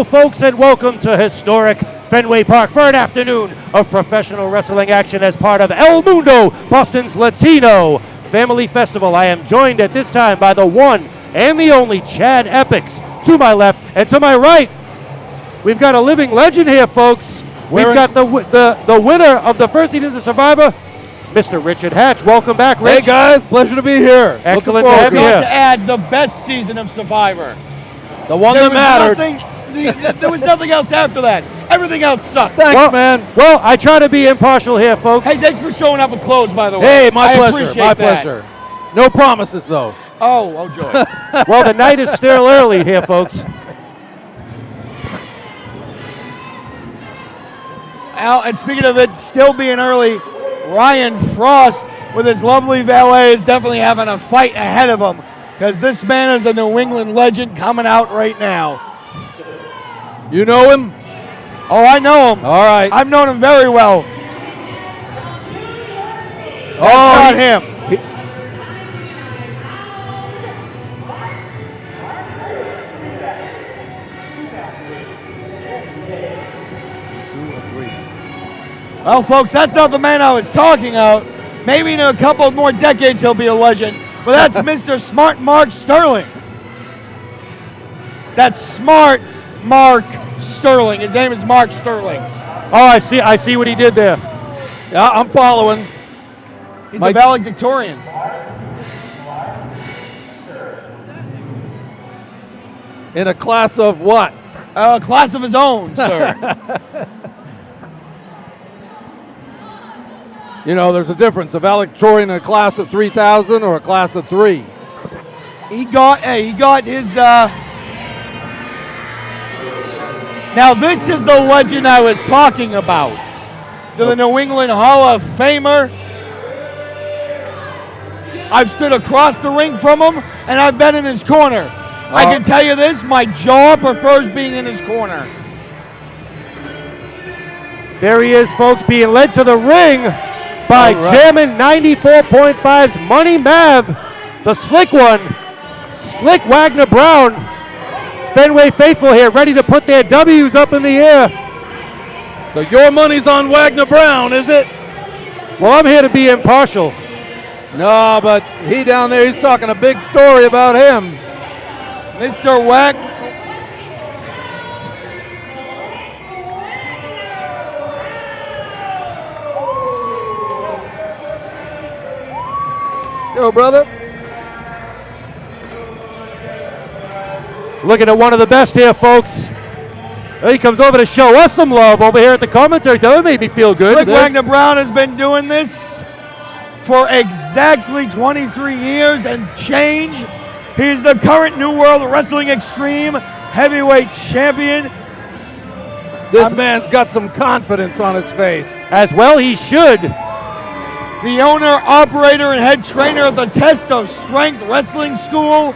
Hello, folks, and welcome to historic Fenway Park for an afternoon of professional wrestling action as part of El Mundo, Boston's Latino Family Festival. I am joined at this time by the one and the only Chad Epics. To my left and to my right, we've got a living legend here, folks. We've got the winner of the first season of Survivor, Mr. Richard Hatch. Welcome back, Rich. Hey guys, pleasure to be here. Excellent to have you here. To add the best season of Survivor. The one that mattered. There was nothing else after that. Everything else sucked. Thanks, man. Well, I try to be impartial here, folks. Hey, thanks for showing up with clothes, by the way. Hey, my I pleasure. appreciate My that. pleasure. No promises, though. Oh joy. Well, the night is still early here, folks. Al, and speaking of it still being early, Ryan Fraust with his lovely valet is definitely having a fight ahead of him because this man is a New England legend coming out right now. You know him? Oh, I know him. All right. I've known him very well. Not him. Well, folks, that's not the man I was talking about. Maybe in a couple more decades he'll be a legend. But that's Mr. Smart Mark Sterling. That's Smart Mark Sterling. His name is Mark Sterling. Oh, I see what he did there. Yeah, I'm following. He's a valedictorian. In a class of what? A class of his own, sir. You know, there's a difference. A valedictorian in a class of 3,000 or a class of 3. He got his. Now this is the legend I was talking about. The New England Hall of Famer. I've stood across the ring from him, and I've been in his corner. I can tell you this: my jaw prefers being in his corner. There he is, folks, being led to the ring by Chairman 94.5's Money Mav, the slick one, Slyck Wagner Brown. Fenway faithful here, ready to put their W's up in the air. So your money's on Wagner Brown, is it? Well, I'm here to be impartial. No, but he down there, he's talking a big story about him. Mr. Wagner. Yo, brother. Looking at one of the best here, folks. He comes over to show us some love over here at the commentary. That made me feel good. Slyck Wagner Brown has been doing this for exactly 23 years and change. He's the current New World Wrestling Extreme Heavyweight Champion. This man's got some confidence on his face. As well he should. The owner, operator, and head trainer of the Test of Strength Wrestling School.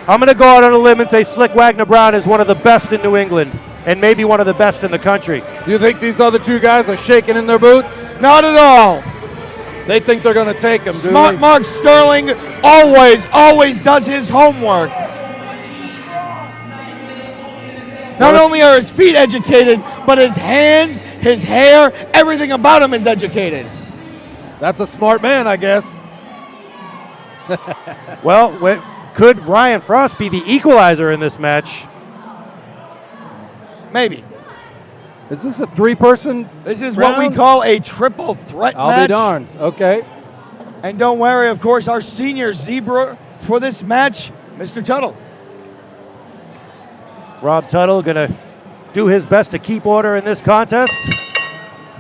I'm going to go out on a limb and say Slyck Wagner Brown is one of the best in New England and maybe one of the best in the country. Do you think these other two guys are shaking in their boots? Not at all. They think they're going to take him, do Smart they? Mark Sterling always does his homework. Not only are his feet educated, but his hands, his hair, everything about him is educated. That's a smart man, I guess. Well, could Ryan Fraust be the equalizer in this match? Maybe. Is this a three-person This is round? what we call a triple threat match. I'll be darned. Okay. And don't worry, of course, our senior zebra for this match, Mr. Tuttle. Rob Tuttle going to do his best to keep order in this contest.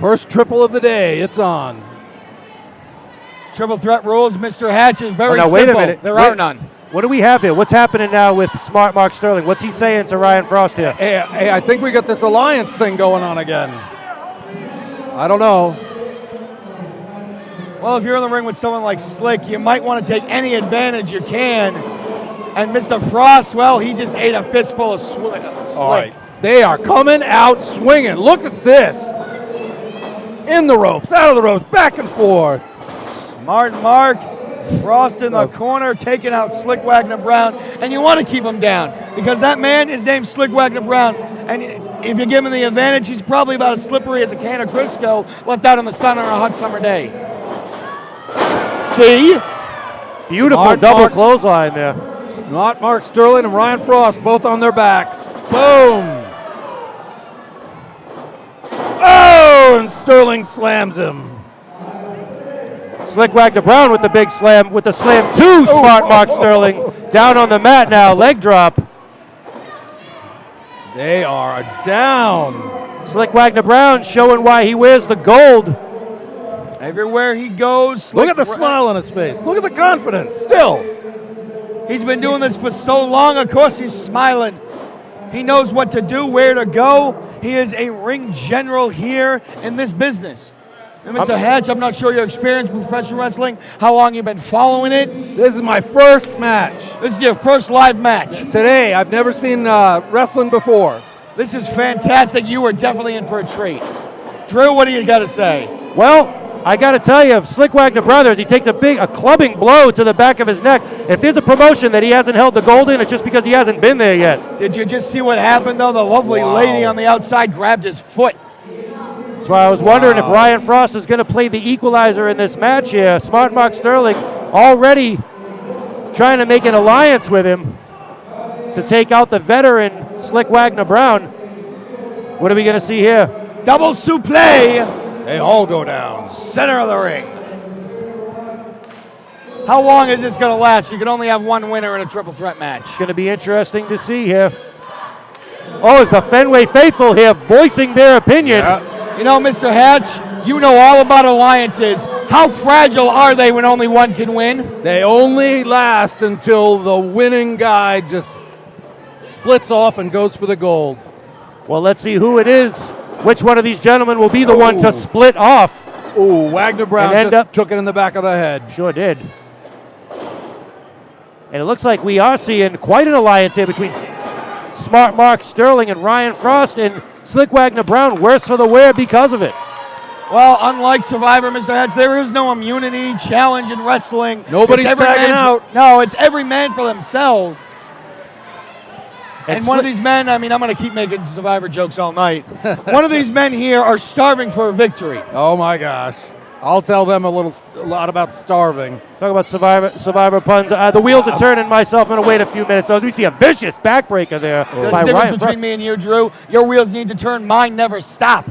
First triple of the day. It's on. Triple threat rules, Mr. Hatch, is very now, simple. wait a minute. There are none. What do we have here? What's happening now with Smart Mark Sterling? What's he saying to Ryan Fraust here? Hey, I think we got this alliance thing going on again. I don't know. Well, if you're in the ring with someone like Slyck, you might want to take any advantage you can. And Mr. Fraust, well, he just ate a fistful of Slyck. All right. They are coming out swinging. Look at this. In the ropes, out of the ropes, back and forth. Smart Mark Fraust in the corner, taking out Slyck Wagner Brown, and you want to keep him down because that man is named Slyck Wagner Brown, and if you give him the advantage, he's probably about as slippery as a can of Crisco left out in the sun on a hot summer day. See? Beautiful Smart double Mark. clothesline there. Not Mark Sterling and Ryan Fraust, both on their backs. Boom! Oh, and Sterling slams him. Slyck Wagner Brown with the big slam, with the slam to Smart Mark Sterling. Down on the mat now, leg drop. They are down. Slyck Wagner Brown showing why he wears the gold. Everywhere he goes, Look at the smile on his face. Look at the confidence. Still. He's been doing this for so long, of course he's smiling. He knows what to do, where to go. He is a ring general here in this business. And Mr. Hatch, I'm not sure your experience with professional wrestling, how long you've been following it. This is my first match. This is your first live match. Today, I've never seen wrestling before. This is fantastic. You are definitely in for a treat. Drew, what do you got to say? Well, I got to tell you, Slyck Wagner Brothers, he takes a clubbing blow to the back of his neck. If there's a promotion that he hasn't held the gold in, it's just because he hasn't been there yet. Did you just see what happened, though? The lovely lady on the outside grabbed his foot. That's why I was wondering if Ryan Fraust is going to play the equalizer in this match here. Smart Mark Sterling already trying to make an alliance with him to take out the veteran Slyck Wagner Brown. What are we going to see here? Double suplex. They all go down. Center of the ring. How long is this going to last? You can only have one winner in a triple threat match. Going to be interesting to see here. Oh, it's the Fenway faithful here voicing their opinion. Yeah. You know, Mr. Hatch, you know all about alliances. How fragile are they when only one can win? They only last until the winning guy just splits off and goes for the gold. Well, let's see who it is. Which one of these gentlemen will be the one to split off? Ooh, Wagner Brown just took it in the back of the head. Sure did. And it looks like we are seeing quite an alliance here between Smart Mark Sterling and Ryan Fraust, and Slyck Wagner Brown worse for the wear because of it. Well, unlike Survivor, Mr. Hatch, there is no immunity challenge in wrestling. Nobody's tagging out. No, it's every man for themselves. And one of these men, I mean, I'm going to keep making Survivor jokes all night. One of these men here are starving for a victory. Oh, my gosh. I'll tell them a lot about starving. Talk about Survivor puns. The wheels are turning myself. I'm going to wait a few minutes. So as we see a vicious backbreaker there. There's a difference between me and you, Drew. Your wheels need to turn. Mine never stop.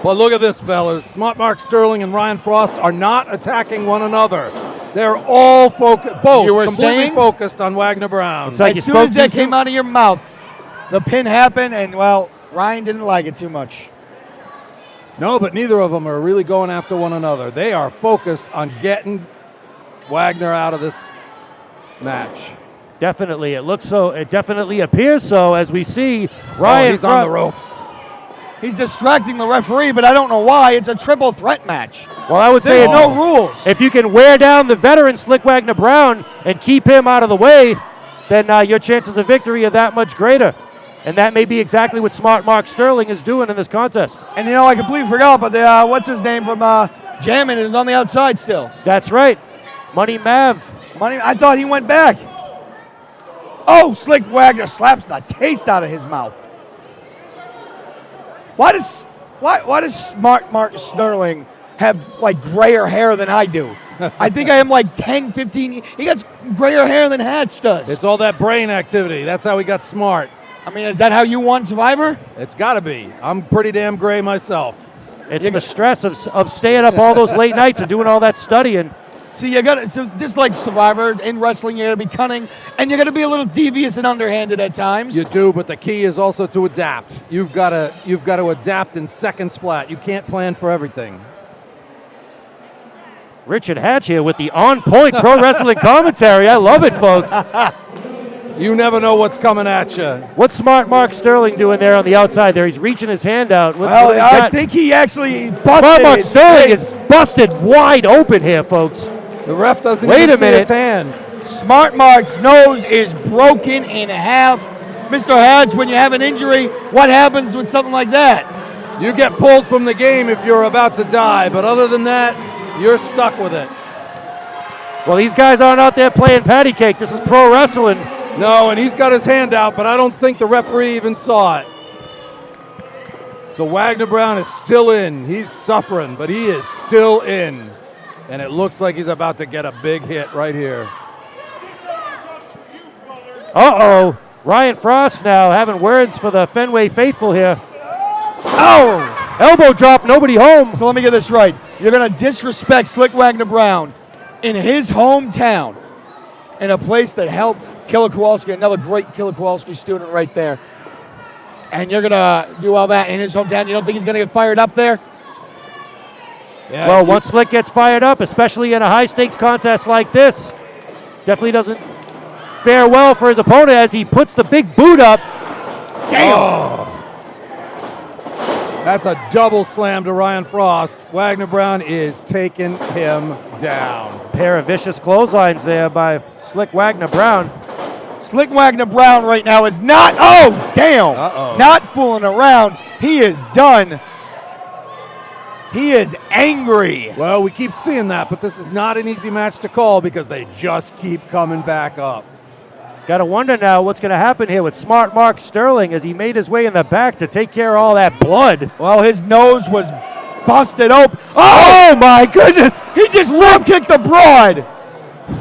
But look at this, fellas. Smart Mark Sterling and Ryan Fraust are not attacking one another. They're all focused, both completely focused on Wagner Brown. Like as soon as that came out of your mouth, the pin happened, and, well, Ryan didn't like it too much. No, but neither of them are really going after one another. They are focused on getting Wagner out of this match. Definitely. It looks so. It definitely appears so as we see Ryan. He's on the ropes. He's distracting the referee, but I don't know why. It's a triple threat match. Well, I would say there's no rules. If you can wear down the veteran Slyck Wagner Brown and keep him out of the way, then your chances of victory are that much greater. And that may be exactly what Smart Mark Sterling is doing in this contest. And, you know, I completely forgot, but the, what's his name from Jammin' is on the outside still. That's right. Money Mav. I thought he went back. Oh, Slyck Wagner slaps the taste out of his mouth. Why does Smart Mark Sterling have, like, grayer hair than I do? I think I am like 10, 15. He got grayer hair than Hatch does. It's all that brain activity. That's how he got smart. I mean, is that how you won Survivor? It's got to be. I'm pretty damn gray myself. It's the stress of staying up all those late nights and doing all that studying. See, you got to, so just like Survivor, in wrestling, you got to be cunning, and you got to be a little devious and underhanded at times. You do, but the key is also to adapt. You've got to adapt in seconds flat. You can't plan for everything. Richard Hatch here with the on-point pro wrestling commentary. I love it, folks. You never know what's coming at you. What's Smart Mark Sterling doing there on the outside there? He's reaching his hand out. Well, I think he actually busted Smart Mark his Sterling face. is busted wide open here, folks. The ref doesn't Wait even a minute. see his hand. Smart Mark's nose is broken in half. Mr. Hatch, when you have an injury, what happens with something like that? You get pulled from the game if you're about to die, but other than that, you're stuck with it. Well, these guys aren't out there playing patty cake. This is pro wrestling. No, and he's got his hand out, but I don't think the referee even saw it. So Wagner Brown is still in. He's suffering, but he is still in. And it looks like he's about to get a big hit right here. Uh-oh. Ryan Frost now having words for the Fenway faithful here. Oh! Elbow drop, nobody home. So let me get this right. You're going to disrespect Slyck Wagner Brown in his hometown in a place that helped Killer Kowalski, another great Killer Kowalski student right there. And you're going to do all that in his hometown. You don't think he's going to get fired up there? Yeah, well, once Slyck gets fired up, especially in a high-stakes contest like this, definitely doesn't fare well for his opponent as he puts the big boot up. Damn! Oh. That's a double slam to Ryan Frost. Wagner Brown is taking him down. Pair of vicious clotheslines there by Slyck Wagner Brown. Slyck Wagner Brown right now is not, oh, damn, not fooling around. He is done. He is angry. Well, we keep seeing that, but this is not an easy match to call because they just keep coming back up. Got to wonder now what's going to happen here with Smart Mark Sterling as he made his way in the back to take care of all that blood. Well, his nose was busted open. Oh my goodness! He just drop kicked the broad.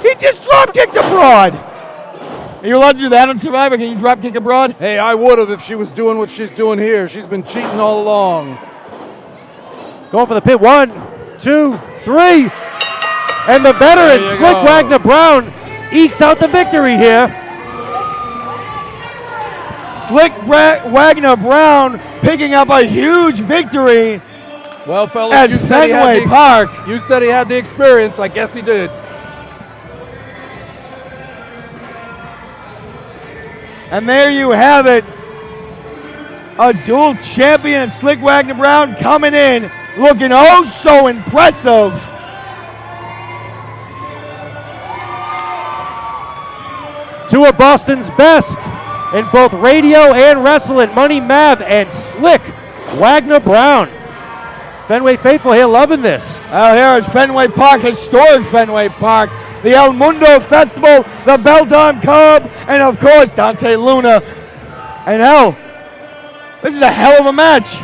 He just drop kicked the broad. Are you allowed to do that on Survivor? Can you drop kick a broad? Hey, I would have if she was doing what she's doing here. She's been cheating all along. Going for the pin. 1, 2, 3. And the veteran, Slyck Wagner Brown, ekes out the victory here. Slyck Wagner Brown picking up a huge victory. Well, fellas, at you said FENWAY Park. You said he had the experience. I guess he did. And there you have it. A dual champion, Slyck Wagner Brown, coming in, looking oh so impressive. Two of Boston's best in both radio and wrestling, Money Mav and Slyck Wagner Brown. Fenway faithful here loving this. Out here at Fenway Park, historic Fenway Park. The El Mundo Festival, the Belltime Cub, and of course Dante Luna. And hell, this is a hell of a match.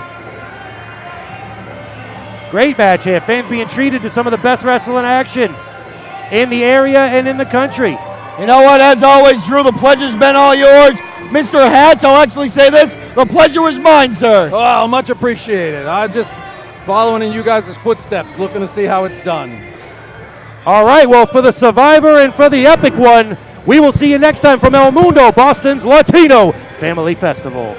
Great match here. Fans being treated to some of the best wrestling action in the area and in the country. You know what? As always, Drew, the pleasure's been all yours. Mr. Hatch, I'll actually say this. The pleasure was mine, sir. Well, much appreciated. I just following in you guys' footsteps, looking to see how it's done. All right, well, for the Survivor and for the Epic one, we will see you next time from El Mundo, Boston's Latino Family Festival.